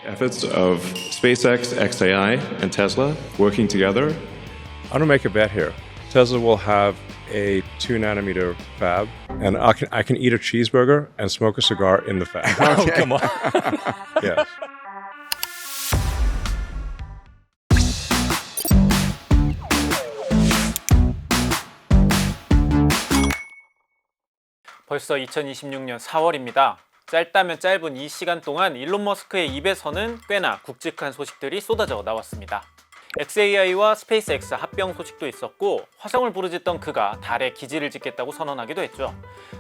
Efforts of SpaceX, xAI, and Tesla working together. I'm gonna make a bet here. Tesla will have a 2-nanometer fab, and I can eat a cheeseburger and smoke a cigar in the fab. Oh, come on. Yes. 벌써 2026년 4월입니다. 짧다면 짧은 이 시간 동안 일론 머스크의 입에서는 꽤나 굵직한 소식들이 쏟아져 나왔습니다. xAI와 스페이스X 합병 소식도 있었고, 화성을 부르짖던 그가 달에 기지를 짓겠다고 선언하기도 했죠.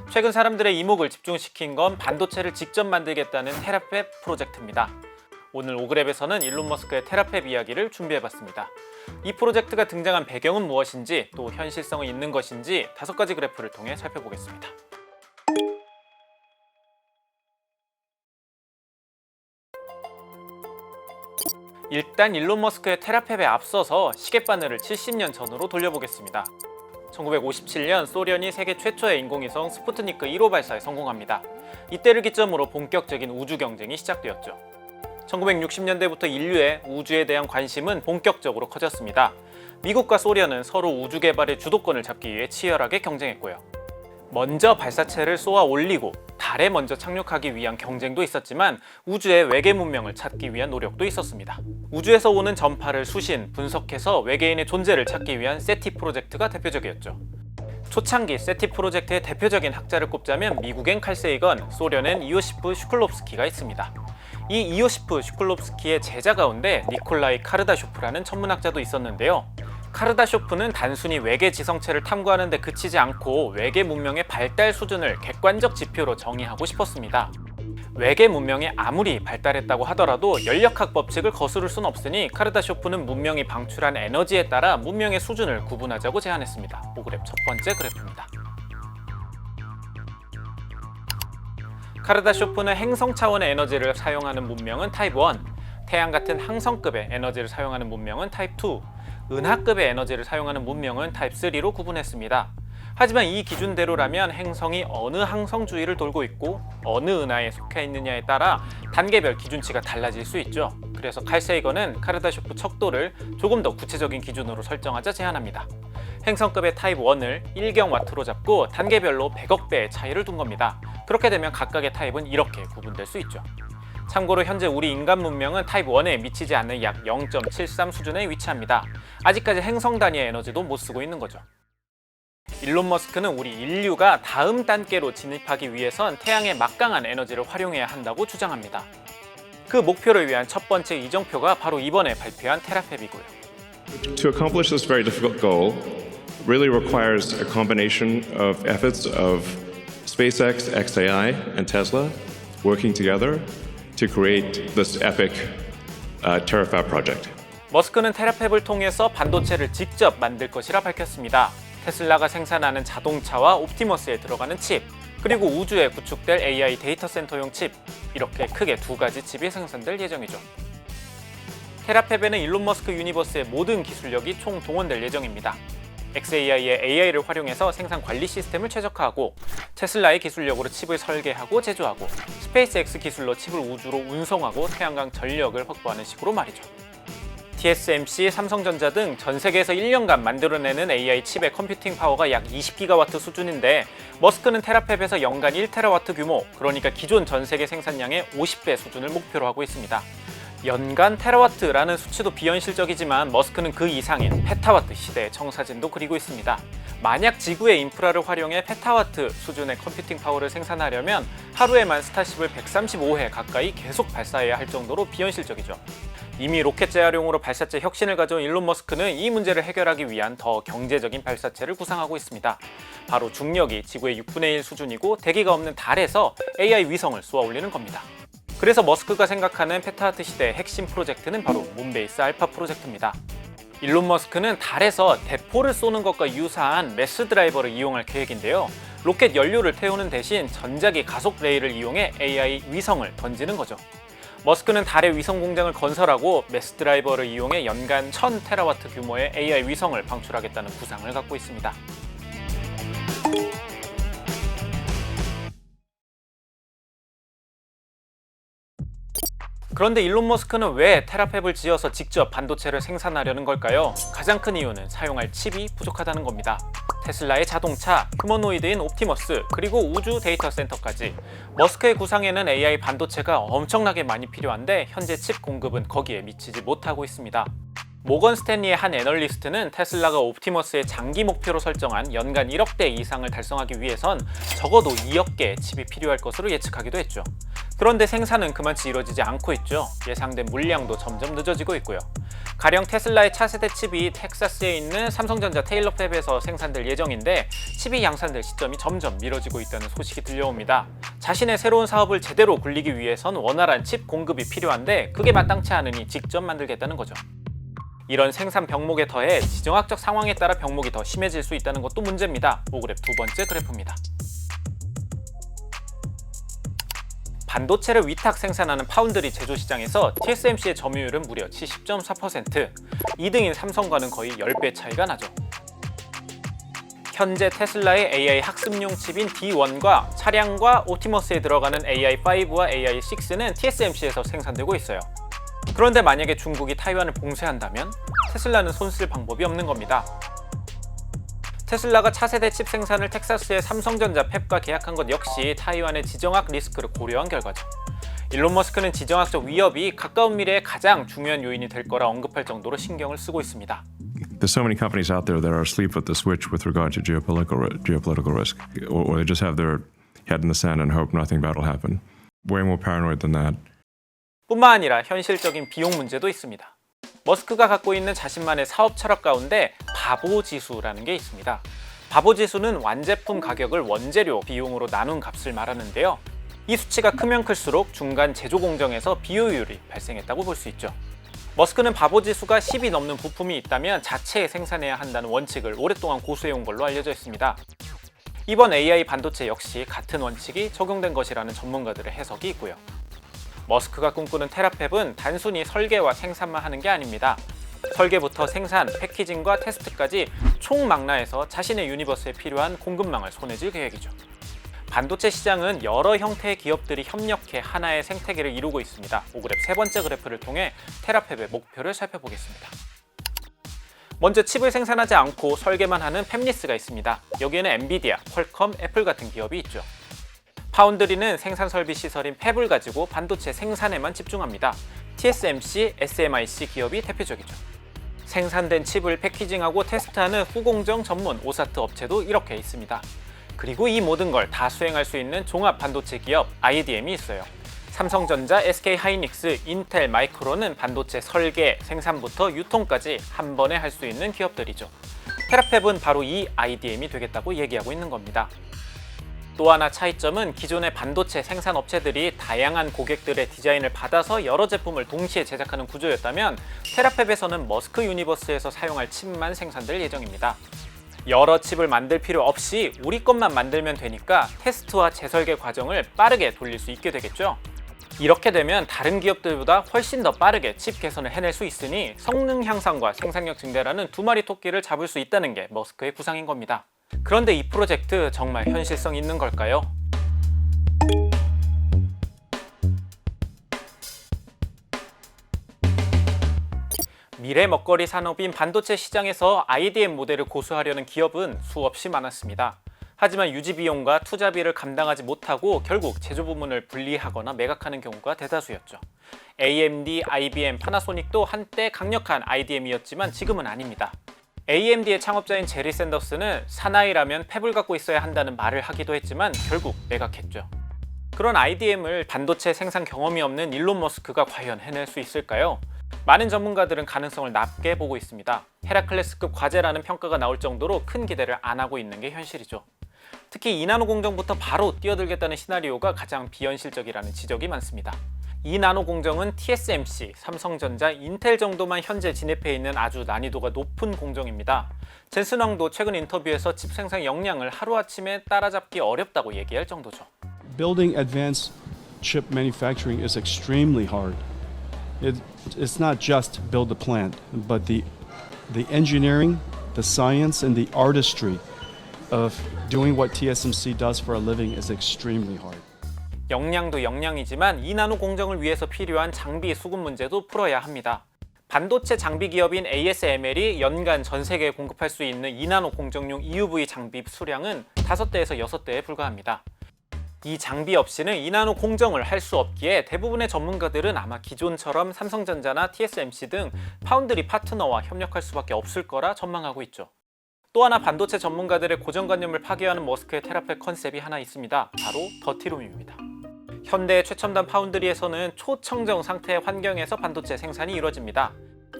최근 사람들의 이목을 집중시킨 건 반도체를 직접 만들겠다는 테라팹 프로젝트입니다. 오늘 오그랩에서는 일론 머스크의 테라팹 이야기를 준비해봤습니다. 이 프로젝트가 등장한 배경은 무엇인지, 또 현실성이 있는 것인지 5가지 그래프를 통해 살펴보겠습니다. 일단 일론 머스크의 테라팹에 앞서서 시계바늘을 70년 전으로 돌려보겠습니다. 1957년 소련이 세계 최초의 인공위성 스푸트니크 1호 발사에 성공합니다. 이때를 기점으로 본격적인 우주 경쟁이 시작되었죠. 1960년대부터 인류의 우주에 대한 관심은 본격적으로 커졌습니다. 미국과 소련은 서로 우주 개발의 주도권을 잡기 위해 치열하게 경쟁했고요. 먼저 발사체를 쏘아 올리고 달에 먼저 착륙하기 위한 경쟁도 있었지만, 우주의 외계 문명을 찾기 위한 노력도 있었습니다. 우주에서 오는 전파를 수신, 분석해서 외계인의 존재를 찾기 위한 세티 프로젝트가 대표적이었죠. 초창기 세티 프로젝트의 대표적인 학자를 꼽자면 미국엔 칼 세이건, 소련엔 이오시프 슈클롭스키가 있습니다. 이 이오시프 슈클롭스키의 제자 가운데 니콜라이 카르다쇼프라는 천문학자도 있었는데요. 카르다쇼프는 단순히 외계 지성체를 탐구하는 데 그치지 않고 외계 문명의 발달 수준을 객관적 지표로 정의하고 싶었습니다. 외계 문명이 아무리 발달했다고 하더라도 연력학 법칙을 거스를 순 없으니 카르다쇼프는 문명이 방출한 에너지에 따라 문명의 수준을 구분하자고 제안했습니다. 오그랩 첫 번째 그래프입니다. 카르다쇼프는 행성 차원의 에너지를 사용하는 문명은 타입 1, 태양 같은 항성급의 에너지를 사용하는 문명은 타입 2, 은하급의 에너지를 사용하는 문명은 타입 3로 구분했습니다. 하지만 이 기준대로라면 행성이 어느 항성 주위를 돌고 있고 어느 은하에 속해 있느냐에 따라 단계별 기준치가 달라질 수 있죠. 그래서 칼 세이건은 카르다쇼프 척도를 조금 더 구체적인 기준으로 설정하자 제안합니다. 행성급의 타입 1을 1경와트로 잡고 단계별로 100억 배의 차이를 둔 겁니다. 그렇게 되면 각각의 타입은 이렇게 구분될 수 있죠. 참고로 현재 우리 인간 문명은 타입 1에 미치지 않는 약 0.73 수준에 위치합니다. 아직까지 행성 단위의 에너지도 못 쓰고 있는 거죠. 일론 머스크는 우리 인류가 다음 단계로 진입하기 위해선 태양의 막강한 에너지를 활용해야 한다고 주장합니다. 그 목표를 위한 첫 번째 이정표가 바로 이번에 발표한 테라팹이고요. To accomplish this very difficult goal really requires a combination of efforts of SpaceX, xAI, and Tesla working together to create this epic terafab project. 머스크는 테라팹을 통해서 반도체를 직접 만들 것이라 밝혔습니다. 테슬라가 생산하는 자동차와 옵티머스에 들어가는 칩, 그리고 우주에 구축될 AI 데이터 센터용 칩, 이렇게 크게 2가지 칩이 생산될 예정이죠. 테라팹에는 일론 머스크 유니버스의 모든 기술력이 총 동원될 예정입니다. xAI의 AI를 활용해서 생산 관리 시스템을 최적화하고, 테슬라의 기술력으로 칩을 설계하고 제조하고, 스페이스X 기술로 칩을 우주로 운송하고 태양광 전력을 확보하는 식으로 말이죠. TSMC, 삼성전자 등 전 세계에서 1년간 만들어내는 AI 칩의 컴퓨팅 파워가 약 20기가와트 수준인데, 머스크는 테라팹에서 연간 1테라와트 규모, 그러니까 기존 전 세계 생산량의 50배 수준을 목표로 하고 있습니다. 연간 테라와트라는 수치도 비현실적이지만 머스크는 그 이상인 페타와트 시대의 청사진도 그리고 있습니다. 만약 지구의 인프라를 활용해 페타와트 수준의 컴퓨팅 파워를 생산하려면 하루에만 스타쉽을 135회 가까이 계속 발사해야 할 정도로 비현실적이죠. 이미 로켓 재활용으로 발사체 혁신을 가져온 일론 머스크는 이 문제를 해결하기 위한 더 경제적인 발사체를 구상하고 있습니다. 바로 중력이 지구의 6분의 1 수준이고 대기가 없는 달에서 AI 위성을 쏘아 올리는 겁니다. 그래서 머스크가 생각하는 페타와트 시대의 핵심 프로젝트는 바로 문베이스 알파 프로젝트입니다. 일론 머스크는 달에서 대포를 쏘는 것과 유사한 매스 드라이버를 이용할 계획인데요. 로켓 연료를 태우는 대신 전자기 가속 레일을 이용해 AI 위성을 던지는 거죠. 머스크는 달에 위성 공장을 건설하고 매스 드라이버를 이용해 연간 1000테라와트 규모의 AI 위성을 방출하겠다는 구상을 갖고 있습니다. 그런데 일론 머스크는 왜 테라팹을 지어서 직접 반도체를 생산하려는 걸까요? 가장 큰 이유는 사용할 칩이 부족하다는 겁니다. 테슬라의 자동차, 휴머노이드인 옵티머스, 그리고 우주 데이터 센터까지 머스크의 구상에는 AI 반도체가 엄청나게 많이 필요한데 현재 칩 공급은 거기에 미치지 못하고 있습니다. 모건 스탠리의 한 애널리스트는 테슬라가 옵티머스의 장기 목표로 설정한 연간 1억 대 이상을 달성하기 위해선 적어도 2억 개의 칩이 필요할 것으로 예측하기도 했죠. 그런데 생산은 그만치 이루어지지 않고 있죠. 예상된 물량도 점점 늦어지고 있고요. 가령 테슬라의 차세대 칩이 텍사스에 있는 삼성전자 테일러 팹에서 생산될 예정인데 칩이 양산될 시점이 점점 미뤄지고 있다는 소식이 들려옵니다. 자신의 새로운 사업을 제대로 굴리기 위해선 원활한 칩 공급이 필요한데 그게 마땅치 않으니 직접 만들겠다는 거죠. 이런 생산 병목에 더해 지정학적 상황에 따라 병목이 더 심해질 수 있다는 것도 문제입니다. 오그랩 두 번째 그래프입니다. 반도체를 위탁 생산하는 파운드리 제조 시장에서 TSMC의 점유율은 무려 70.4%, 2등인 삼성과는 거의 10배 차이가 나죠. 현재 테슬라의 AI 학습용 칩인 D1과 차량과 옵티머스에 들어가는 AI5와 AI6는 TSMC에서 생산되고 있어요. 그런데 만약에 중국이 타이완을 봉쇄한다면 테슬라는 손쓸 방법이 없는 겁니다. 테슬라가 차세대 칩 생산을 텍사스의 삼성전자 팹과 계약한 것 역시 타이완의 지정학 리스크를 고려한 결과죠. 일론 머스크는 지정학적 위협이 가까운 미래에 가장 중요한 요인이 될 거라 언급할 정도로 신경을 쓰고 있습니다. There's so many companies out there that are asleep at the switch with regard to geopolitical risk, or they just have their head in the sand and hope nothing bad will happen. Way more paranoid than that. 뿐만 아니라 현실적인 비용 문제도 있습니다. 머스크가 갖고 있는 자신만의 사업 철학 가운데 바보 지수라는 게 있습니다. 바보 지수는 완제품 가격을 원재료 비용으로 나눈 값을 말하는데요. 이 수치가 크면 클수록 중간 제조 공정에서 비효율이 발생했다고 볼 수 있죠. 머스크는 바보 지수가 10이 넘는 부품이 있다면 자체 생산해야 한다는 원칙을 오랫동안 고수해온 걸로 알려져 있습니다. 이번 AI 반도체 역시 같은 원칙이 적용된 것이라는 전문가들의 해석이 있고요. 머스크가 꿈꾸는 테라팹은 단순히 설계와 생산만 하는 게 아닙니다. 설계부터 생산, 패키징과 테스트까지 총망라해서 자신의 유니버스에 필요한 공급망을 손에 쥘 계획이죠. 반도체 시장은 여러 형태의 기업들이 협력해 하나의 생태계를 이루고 있습니다. 오그랩 세 번째 그래프를 통해 테라팹의 목표를 살펴보겠습니다. 먼저 칩을 생산하지 않고 설계만 하는 팹리스가 있습니다. 여기에는 엔비디아, 퀄컴, 애플 같은 기업이 있죠. 파운드리는 생산 설비 시설인 팹을 가지고 반도체 생산에만 집중합니다. TSMC, SMIC 기업이 대표적이죠. 생산된 칩을 패키징하고 테스트하는 후공정 전문 오사트 업체도 이렇게 있습니다. 그리고 이 모든 걸 다 수행할 수 있는 종합 반도체 기업 IDM이 있어요. 삼성전자, SK하이닉스, 인텔, 마이크론은 반도체 설계, 생산부터 유통까지 한 번에 할 수 있는 기업들이죠. 테라팹은 바로 이 IDM이 되겠다고 얘기하고 있는 겁니다. 또 하나 차이점은 기존의 반도체 생산 업체들이 다양한 고객들의 디자인을 받아서 여러 제품을 동시에 제작하는 구조였다면 테라팹에서는 머스크 유니버스에서 사용할 칩만 생산될 예정입니다. 여러 칩을 만들 필요 없이 우리 것만 만들면 되니까 테스트와 재설계 과정을 빠르게 돌릴 수 있게 되겠죠. 이렇게 되면 다른 기업들보다 훨씬 더 빠르게 칩 개선을 해낼 수 있으니 성능 향상과 생산력 증대라는 두 마리 토끼를 잡을 수 있다는 게 머스크의 구상인 겁니다. 그런데 이 프로젝트 정말 현실성 있는 걸까요? 미래 먹거리 산업인 반도체 시장에서 IDM 모델을 고수하려는 기업은 수없이 많았습니다. 하지만 유지 비용과 투자비를 감당하지 못하고 결국 제조 부문을 분리하거나 매각하는 경우가 대다수였죠. AMD, IBM, 파나소닉도 한때 강력한 IDM이었지만 지금은 아닙니다. AMD의 창업자인 제리 샌더스는 사나이라면 팹을 갖고 있어야 한다는 말을 하기도 했지만 결국 매각했죠. 그런 IDM을 반도체 생산 경험이 없는 일론 머스크가 과연 해낼 수 있을까요? 많은 전문가들은 가능성을 낮게 보고 있습니다. 헤라클레스급 과제라는 평가가 나올 정도로 큰 기대를 안 하고 있는 게 현실이죠. 특히 2나노 공정부터 바로 뛰어들겠다는 시나리오가 가장 비현실적이라는 지적이 많습니다. 2나노 공정은 TSMC, 삼성전자, 인텔 정도만 현재 진입해 있는 아주 난이도가 높은 공정입니다. 젠슨 왕도 최근 인터뷰에서 칩 생산 역량을 하루아침에 따라잡기 어렵다고 얘기할 정도죠. Building advanced chip manufacturing is extremely hard. It's not just build the plant, but the engineering, the science, and the artistry of doing what TSMC does for a living is extremely hard. 역량도 역량이지만 2나노 공정을 위해서 필요한 장비 수급 문제도 풀어야 합니다. 반도체 장비 기업인 ASML이 연간 전 세계에 공급할 수 있는 2나노 공정용 EUV 장비 수량은 5대에서 6대에 불과합니다. 이 장비 없이는 2나노 공정을 할 수 없기에 대부분의 전문가들은 아마 기존처럼 삼성전자나 TSMC 등 파운드리 파트너와 협력할 수밖에 없을 거라 전망하고 있죠. 또 하나 반도체 전문가들의 고정관념을 파괴하는 머스크의 테라팹 컨셉이 하나 있습니다. 바로 더티룸입니다. 현대의 최첨단 파운드리에서는 초청정 상태의 환경에서 반도체 생산이 이루어집니다.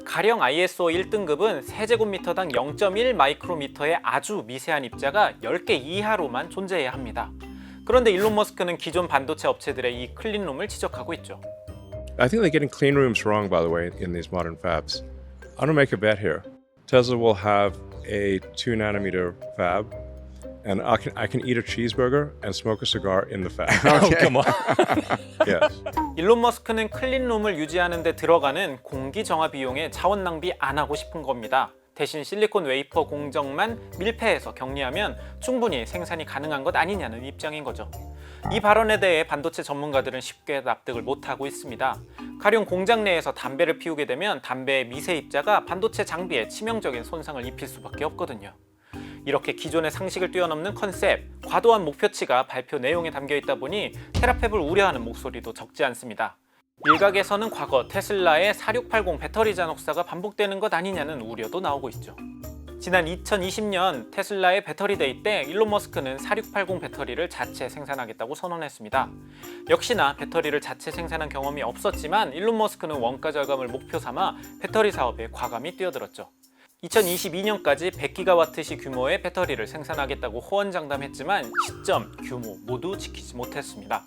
가령 ISO 1등급은 세제곱미터당 0.1 마이크로미터의 아주 미세한 입자가 10개 이하로만 존재해야 합니다. 그런데 일론 머스크는 기존 반도체 업체들의 이 클린룸을 지적하고 있죠. I think they're getting clean rooms wrong, by the way, in these modern fabs. I'm gonna make a bet here. Tesla will have a 2nm fab, and I can eat a cheeseburger and smoke a cigar in the fab. Come on. Yes. 일론 머스크는 클린룸을 유지하는 데 들어가는 공기 정화 비용에 자원 낭비 안 하고 싶은 겁니다. 대신 실리콘 웨이퍼 공정만 밀폐해서 격리하면 충분히 생산이 가능한 것 아니냐는 입장인 거죠. 이 발언에 대해 반도체 전문가들은 쉽게 납득을 못하고 있습니다. 가령 공장 내에서 담배를 피우게 되면 담배의 미세 입자가 반도체 장비에 치명적인 손상을 입힐 수밖에 없거든요. 이렇게 기존의 상식을 뛰어넘는 컨셉, 과도한 목표치가 발표 내용에 담겨 있다 보니 테라팹을 우려하는 목소리도 적지 않습니다. 일각에서는 과거 테슬라의 4680 배터리 잔혹사가 반복되는 것 아니냐는 우려도 나오고 있죠. 지난 2020년 테슬라의 배터리 데이 때 일론 머스크는 4680 배터리를 자체 생산하겠다고 선언했습니다. 역시나 배터리를 자체 생산한 경험이 없었지만 일론 머스크는 원가 절감을 목표 삼아 배터리 사업에 과감히 뛰어들었죠. 2022년까지 100기가와트시 규모의 배터리를 생산하겠다고 호언장담했지만 시점, 규모 모두 지키지 못했습니다.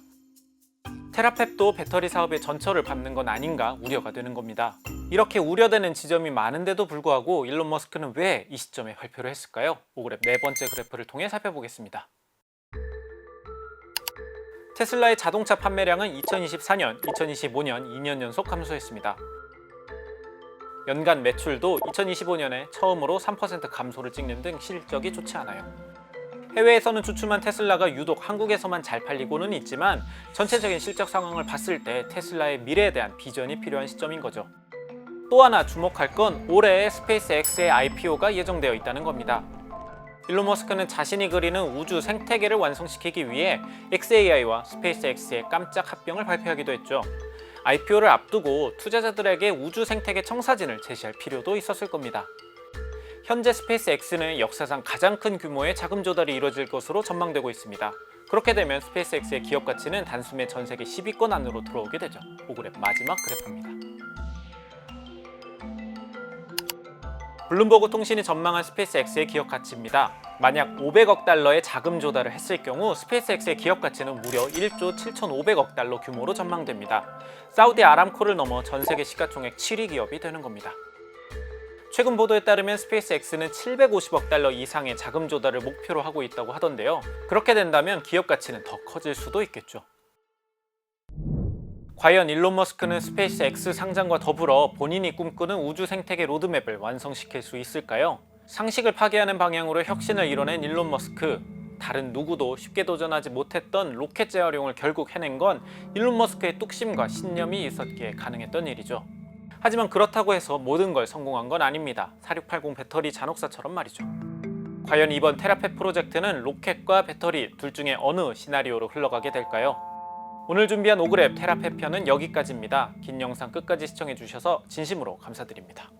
테라팹도 배터리 사업의 전철을 밟는 건 아닌가 우려가 되는 겁니다. 이렇게 우려되는 지점이 많은데도 불구하고 일론 머스크는 왜 이 시점에 발표를 했을까요? 오그랩 네 번째 그래프를 통해 살펴보겠습니다. 테슬라의 자동차 판매량은 2024년, 2025년 2년 연속 감소했습니다. 연간 매출도 2025년에 처음으로 3% 감소를 찍는 등 실적이 좋지 않아요. 해외에서는 주춤한 테슬라가 유독 한국에서만 잘 팔리고는 있지만 전체적인 실적 상황을 봤을 때 테슬라의 미래에 대한 비전이 필요한 시점인 거죠. 또 하나 주목할 건 올해의 스페이스X의 IPO가 예정되어 있다는 겁니다. 일론 머스크는 자신이 그리는 우주 생태계를 완성시키기 위해 xAI와 스페이스X의 깜짝 합병을 발표하기도 했죠. IPO를 앞두고 투자자들에게 우주 생태계 청사진을 제시할 필요도 있었을 겁니다. 현재 스페이스X는 역사상 가장 큰 규모의 자금 조달이 이루어질 것으로 전망되고 있습니다. 그렇게 되면 스페이스X의 기업 가치는 단숨에 전 세계 10위권 안으로 들어오게 되죠. 오그랩 마지막 그래프입니다. 블룸버그 통신이 전망한 스페이스X의 기업 가치입니다. 만약 500억 달러의 자금 조달을 했을 경우 스페이스X의 기업 가치는 무려 1조 7,500억 달러 규모로 전망됩니다. 사우디 아람코를 넘어 전 세계 시가총액 7위 기업이 되는 겁니다. 최근 보도에 따르면 스페이스X는 750억 달러 이상의 자금 조달을 목표로 하고 있다고 하던데요. 그렇게 된다면 기업 가치는 더 커질 수도 있겠죠. 과연 일론 머스크는 스페이스X 상장과 더불어 본인이 꿈꾸는 우주 생태계 로드맵을 완성시킬 수 있을까요? 상식을 파괴하는 방향으로 혁신을 이뤄낸 일론 머스크. 다른 누구도 쉽게 도전하지 못했던 로켓 재활용을 결국 해낸 건 일론 머스크의 뚝심과 신념이 있었기에 가능했던 일이죠. 하지만 그렇다고 해서 모든 걸 성공한 건 아닙니다. 4680 배터리 잔혹사처럼 말이죠. 과연 이번 테라팹 프로젝트는 로켓과 배터리 둘 중에 어느 시나리오로 흘러가게 될까요? 오늘 준비한 오그랩 테라팹 편은 여기까지입니다. 긴 영상 끝까지 시청해주셔서 진심으로 감사드립니다.